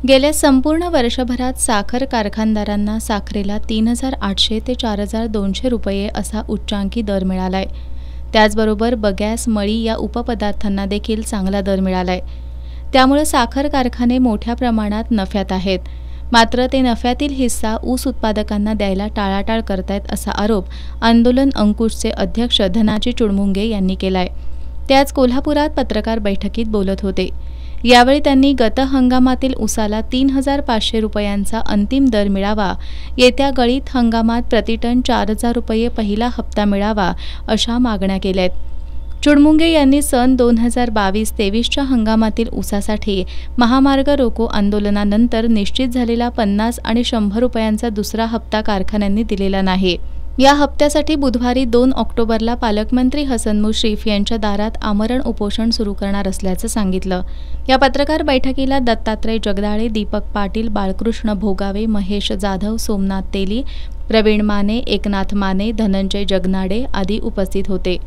गेल्या संपूर्ण वर्षभरात साखर कारखानदारांना साखरेला 3,800 ते 4,200 रुपये असा उच्चांकी दर मिळालाय। त्याचबरोबर बगॅस, मळी या उपपदार्थांना देखील चांगला दर मिळालाय। त्यामुळे साखर कारखाने मोठ्या प्रमाणात नफ्यात आहेत। मात्र ते नफ्यातील हिस्सा ऊस उत्पादकांना द्यायला टाळाटाळ करतायत असा आरोप आंदोलन अंकुशचे अध्यक्ष धनाजी चुडमुंगे यांनी केलाय। ते आज कोल्हापुरात पत्रकार बैठकीत बोलत होते। यावेळी त्यांनी गत हंगामातील ऊसाला 3,500 रुपयांचा अंतिम दर मिळावा, येत्या गळीत हंगामात प्रतिटन 4,000 रुपये पहिला हप्ता मिळावा अशा मागण्या केल्यात। चुडमुंगे यांनी सन 2022-23च्या हंगामातील ऊसासाठी महामार्ग रोको आंदोलनानंतर निश्चित झालेला 50 आणि 100 रुपयांचा दुसरा हप्ता कारखान्यांनी दिलेला नाही। या हप्त्यासाठी बुधवारी 2 ऑक्टोबरला पालकमंत्री हसन मुश्रीफ यांच्या दारात आमरण उपोषण सुरू करणार असल्याचं सांगितलं। या पत्रकार बैठकीला दत्तात्रय जगदाळे, दीपक पाटील, बाळकृष्ण भोगावे, महेश जाधव, सोमनाथ तेली, प्रवीण माने, एकनाथ माने, धनंजय जगनाडे आदी उपस्थित होते।